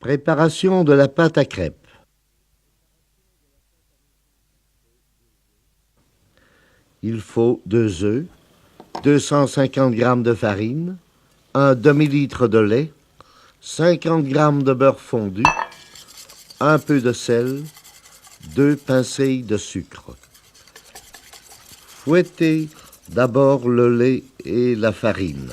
Préparation de la pâte à crêpes. Il faut 2 œufs, 250 g de farine, un demi-litre de lait, 50 g de beurre fondu, un peu de sel, 2 pincées de sucre. Fouettez d'abord le lait et la farine.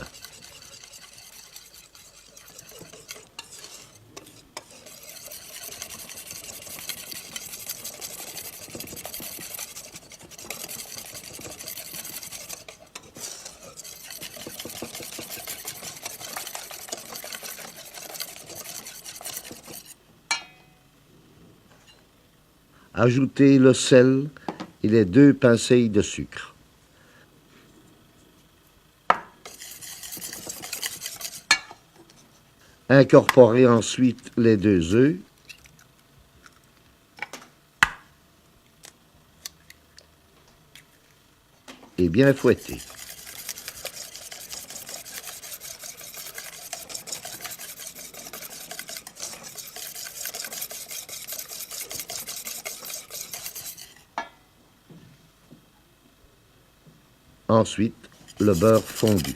Ajoutez le sel et les 2 pincées de sucre. Incorporez ensuite les 2 œufs et bien fouettez. Ensuite, le beurre fondu.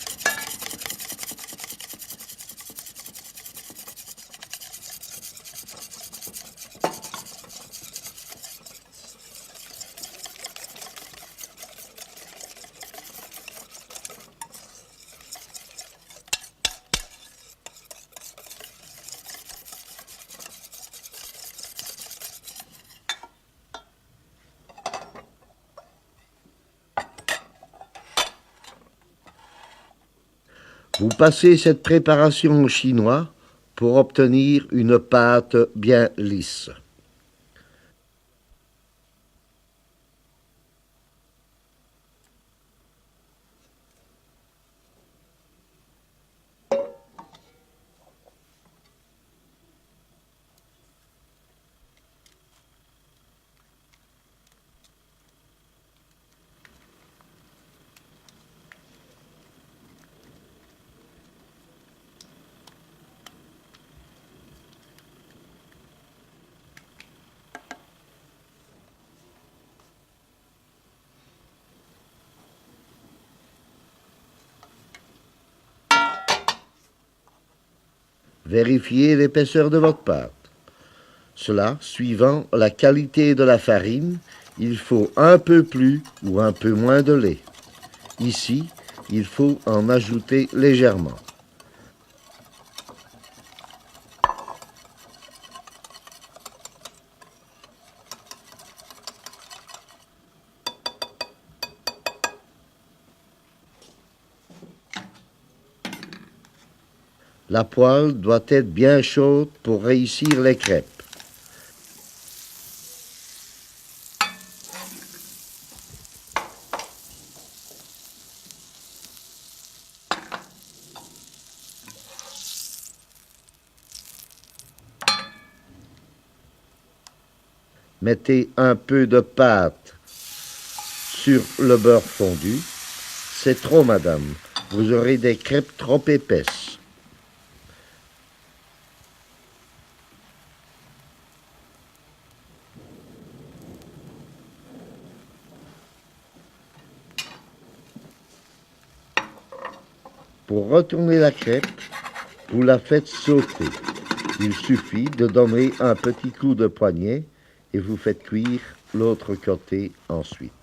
Vous passez cette préparation au chinois pour obtenir une pâte bien lisse. Vérifiez l'épaisseur de votre pâte. Cela, suivant la qualité de la farine, il faut un peu plus ou un peu moins de lait. Ici, il faut en ajouter légèrement. La poêle doit être bien chaude pour réussir les crêpes. Mettez un peu de pâte sur le beurre fondu. C'est trop, madame. Vous aurez des crêpes trop épaisses. Pour retourner la crêpe, vous la faites sauter. Il suffit de donner un petit coup de poignet et vous faites cuire l'autre côté ensuite.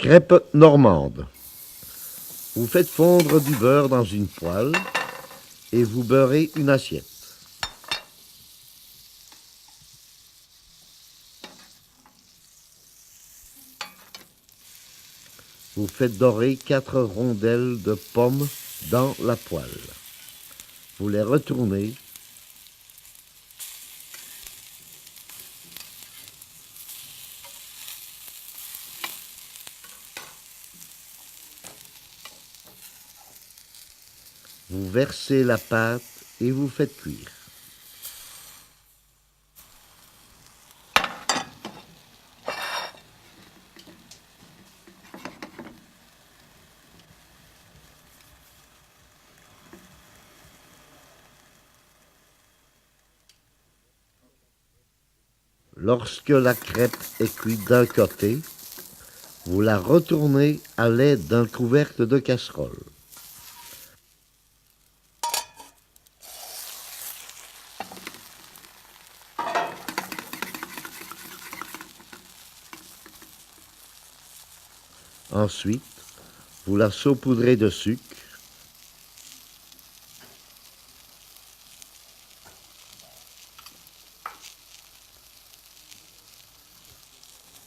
Crêpe normande. Vous faites fondre du beurre dans une poêle et vous beurrez une assiette. Vous faites dorer 4 rondelles de pommes dans la poêle. Vous les retournez. Vous versez la pâte et vous faites cuire. Lorsque la crêpe est cuite d'un côté, vous la retournez à l'aide d'un couvercle de casserole. Ensuite, vous la saupoudrez de sucre.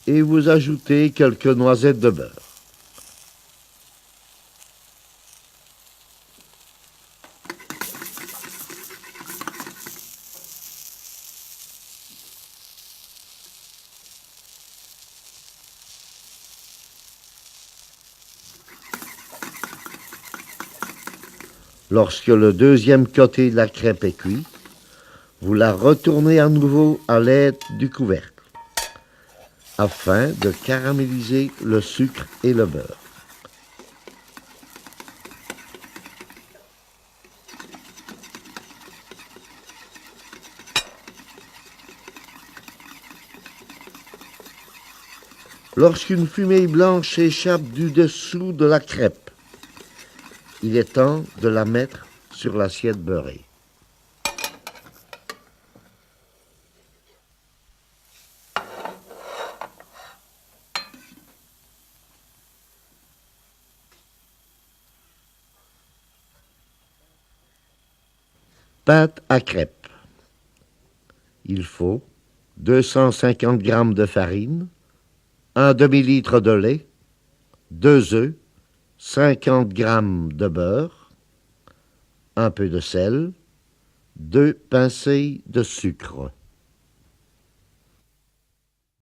Et vous ajoutez quelques noisettes de beurre. Lorsque le deuxième côté de la crêpe est cuit, vous la retournez à nouveau à l'aide du couvercle, afin de caraméliser le sucre et le beurre. Lorsqu'une fumée blanche échappe du dessous de la crêpe, il est temps de la mettre sur l'assiette beurrée. Pâte à crêpes. Il faut 250 g de farine, un demi-litre de lait, 2 œufs, 50 g de beurre, un peu de sel, 2 pincées de sucre.